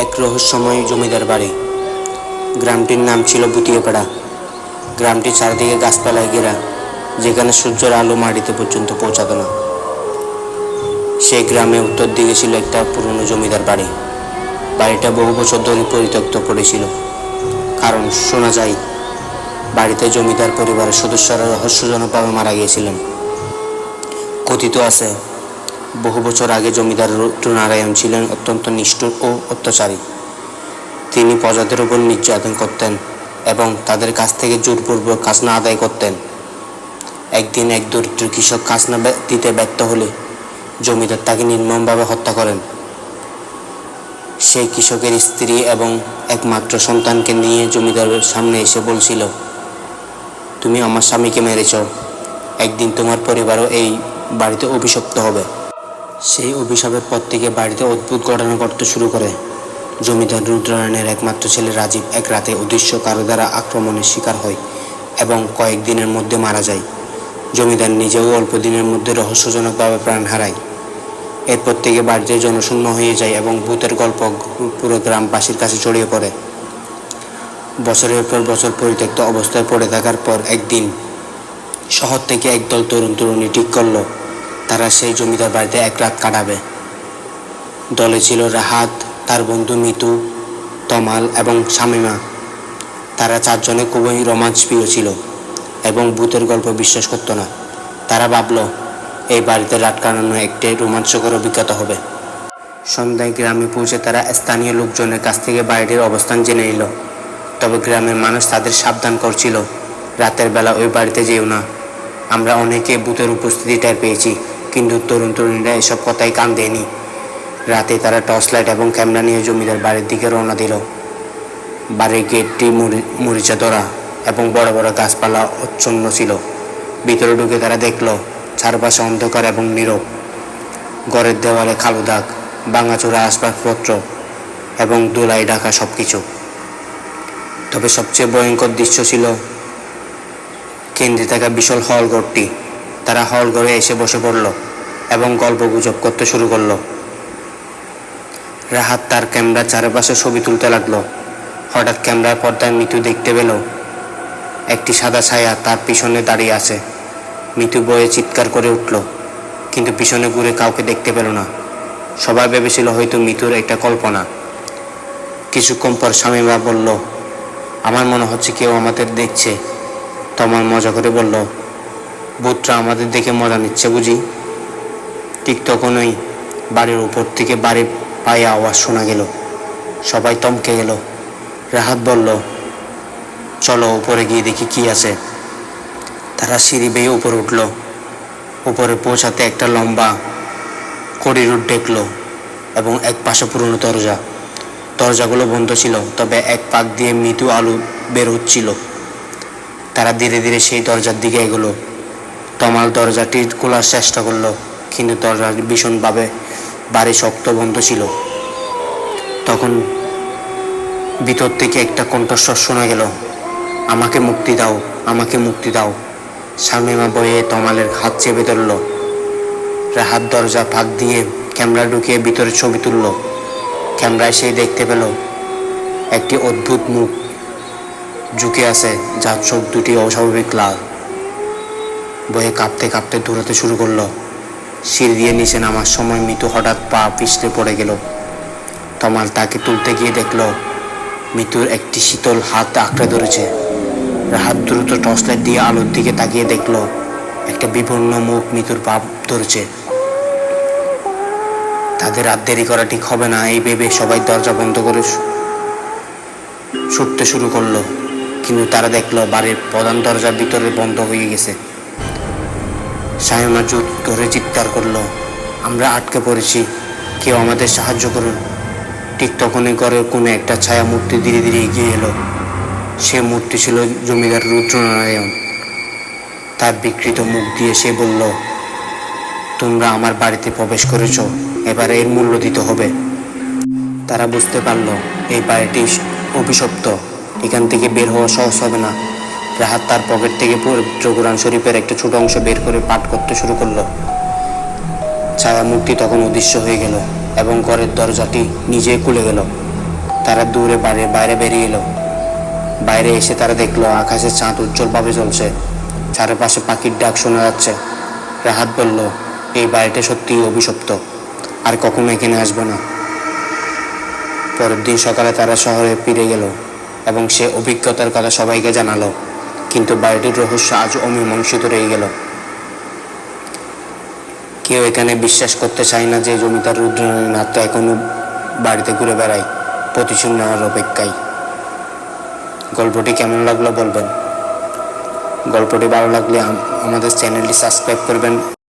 এক রহস্যময় জমিদার বাড়ি। গ্রামটির নাম ছিল বুটিয়াপাড়া। গ্রামটি চারদিকে গাছপালায় ঘেরা, যেখানে সূর্যের আলো মাটিতে পর্যন্ত পৌঁছাত না। সেই গ্রামে উত্তর দিকে ছিল একটা পুরনো জমিদার বাড়ি। বাড়িটা বহু বছর ধরে পরিত্যক্ত পড়েছিল, কারণ শোনা যায় বাড়িতে জমিদার পরিবারের সদস্যরা রহস্যজনকভাবে মারা গিয়েছিলেন। কথিত আছে, বহু বছর আগে জমিদার রুদ্রনারায়ণ ছিলেন অত্যন্ত নিষ্ঠুর ও অত্যাচারী। তিনি প্রজাদের উপর নির্যাতন করতেন এবং তাদের কাছ থেকে জোরপূর্বক খাজনা আদায় করতেন। একদিন এক দরিদ্র কৃষক খাজনা দিতে ব্যর্থ হলে জমিদার তাকে নির্মমভাবে হত্যা করেন। সেই কৃষকের স্ত্রী এবং একমাত্র সন্তানকে নিয়ে জমিদারের সামনে এসে বলছিল, তুমি আমার স্বামীকে মেরেছ, একদিন তোমার পরিবারও এই বাড়িতে অভিশপ্ত হবে। সেই অভিশাপের পর থেকে বাড়িতে অদ্ভুত ঘটনা ঘটতে শুরু করে। জমিদার রুদ্রনারায়ণের একমাত্র ছেলে রাজীব এক রাতে অদৃশ্য কারো দ্বারা আক্রমণের শিকার হয় এবং কয়েকদিনের মধ্যে মারা যায়। জমিদার নিজেও অল্প দিনের মধ্যে রহস্যজনকভাবে প্রাণ হারায়। এরপর থেকে বাড়িতে জনশূন্য হয়ে যায় এবং ভূতের গল্প পুরো গ্রামবাসীর কাছে ছড়িয়ে পড়ে। বছরের পর বছর পরিত্যক্ত অবস্থায় পড়ে থাকার পর একদিন শহর থেকে একদল তরুণ তরুণী ঠিক করল তারা সেই জমিদার বাড়িতে এক রাত কাটাবে। দলে ছিল রাহাত, তার বন্ধু মিতু, তমাল এবং শামিমা। তারা চারজনে খুবই রোমাঞ্চপ্রিয় ছিল এবং ভূতের গল্প বিশ্বাস করত না। তারা ভাবল এই বাড়িতে রাত কাটানো একটি রোমাঞ্চকর অভিজ্ঞতা হবে। সন্ধ্যায় গ্রামে পৌঁছে তারা স্থানীয় লোকজনের কাছ থেকে বাড়িটির অবস্থান জেনে নিল। তবে গ্রামের মানুষ তাদের সাবধান করছিল, রাতের বেলা ওই বাড়িতে যেও না। আমরা অনেকে ভূতের উপস্থিতি টের পেয়েছি, কিন্তু তরুণ তরুণীরা এসব কথাই কান দেয়নি। রাতে তারা টর্চ লাইট এবং ক্যামেরা নিয়ে জমিদার বাড়ির দিকে রওনা দিল। বাড়ির গেটটি মরিচা ধরা এবং বড় বড় গাছপালা আচ্ছন্ন ছিল। ভিতরে ঢুকে তারা দেখল চারপাশে অন্ধকার এবং নীরব। ঘরের দেওয়ালে কালো দাগ, ভাঙাচোরা আসবাবপত্র এবং ধুলায় ঢাকা সব কিছু। তবে সবচেয়ে ভয়ঙ্কর দৃশ্য ছিল কেন্দ্রে থাকা বিশাল হল ঘরটি। তারা হল ঘরে এসে বসে পড়ল এবং গল্প গুজব করতে শুরু করলো। রাহাত তার ক্যামেরা চারপাশে ছবি তুলতে লাগলো। হঠাৎ ক্যামেরার পর্দায় মিতু দেখতে পেল একটি সাদা ছায়া তার পিছনে দাঁড়িয়ে আছে। মিতু ভয়ে চিৎকার করে উঠল, কিন্তু পিছনে ঘুরে কাউকে দেখতে পেল না। সবাই ভেবেছিল হয়তো মিতুর একটা কল্পনা। কিছুক্ষণ পর শামিমা বলল, আমার মনে হচ্ছে কেউ আমাদের দেখছে। তমাল মজা করে বলল, ভূতরা আমাদের দেখে মজা নিচ্ছে বুঝি। ঠিক তখনই বাড়ির উপর থেকে বাড়ির পায়ে আওয়াজ শোনা গেল। সবাই থমকে গেল। রাহাত বলল, চলো উপরে গিয়ে দেখি কি আছে। তারা সিঁড়ি বেয়ে উপরে উঠল। উপরে পৌঁছাতে একটা লম্বা করিডোর দেখল এবং এক পাশে পুরনো দরজা। দরজাগুলো বন্ধ ছিল, তবে এক পাক দিয়ে মৃদু আলো বের হচ্ছিল। তারা ধীরে ধীরে সেই দরজার দিকে এগোলো। তমাল দরজাটি খোলার চেষ্টা করলো, কিন্তু দরজাটি ভীষণভাবে বাড়ি শক্ত বন্ধ ছিল। তখন ভিতর থেকে একটা কণ্ঠস্বর শোনা গেল, আমাকে মুক্তি দাও, আমাকে মুক্তি দাও। শামিমা বয়ে তমালের হাত চেপে ধরল। রাহাত দরজা ফাঁক দিয়ে ক্যামেরা ঢুকিয়ে ভিতরে ছবি তুলল। ক্যামেরায় সেই দেখতে পেল একটি অদ্ভুত মুখ ঝুঁকে আছে, যার চোখ দুটি অস্বাভাবিক লাল। বয়ে কাঁপতে কাঁপতে দৌড়াতে শুরু করলো। সিঁড়ি দিয়ে নিচে নামার সময় মিতু হঠাৎ পা পিছলে পড়ে গেল। তমাল তাকে তুলতে গিয়ে দেখল মিতুর একটি শীতল হাত আঁকড়ে ধরেছে। রাহাত দ্রুত টর্চলাইট দিয়ে আলোর দিকে তাকিয়ে দেখল একটা বিপন্ন মুখ মিতুর পা ধরেছে। তাদের আর দেরি করা ঠিক হবে না, এই ভেবে সবাই দরজা বন্ধ করে ছুটতে শুরু করলো। কিন্তু তারা দেখলো বাড়ির প্রধান দরজা ভিতরে বন্ধ হয়ে গেছে। শামিমা জোর ধরে চিৎকার করলো, আমরা আটকে পড়েছি, কেউ আমাদের সাহায্য করুন। ঠিক তখনই ঘরের কোনো একটা ছায়া মূর্তি ধীরে ধীরে এগিয়ে এলো। সে মূর্তি ছিল জমিদার রুদ্রনারায়ণ। তার বিকৃত মুখ দিয়ে সে বলল, তোমরা আমার বাড়িতে প্রবেশ করেছ, এবার এর মূল্য দিতে হবে। তারা বুঝতে পারল এই বাড়িটি অভিশপ্ত, এখান থেকে বের হওয়া সহজ হবে না। রাহাত তার পকেট থেকে পবিত্র কোরআন শরীফের একটা ছোট অংশ বের করে পাঠ করতে শুরু করলো। ছায়া মুক্তি তখন অদৃশ্য হয়ে গেল এবং ঘরের দরজাটি নিজেই খুলে গেল। তারা দূরে বাইরে বেরিয়ে এলো। বাইরে এসে তারা দেখলো আকাশে চাঁদ উজ্জ্বলভাবে জ্বলছে, চারপাশে পাখির ডাক শোনা যাচ্ছে। রাহাত বলল, এই বাড়িটা সত্যিই অভিশপ্ত, আর কখনো এখানে আসবে না। পরের দিন সকালে তারা শহরে ফিরে গেল এবং সে অভিজ্ঞতার কথা সবাইকে জানালো, কিন্তু বাড়িটির রহস্য আজ অমীমাংসিত রয়ে গেল। কেউ এখানে বিশ্বাস করতে চায় না যে জমিদার রুদ্রনারায়ণ আত্মা এখনো বাড়িতে ঘুরে বেড়ায়, প্রতিশোধ নেওয়ার অপেক্ষায়। গল্পটি কেমন লাগলো বলবেন। গল্পটি ভালো লাগলে আমাদের চ্যানেলটি সাবস্ক্রাইব করবেন।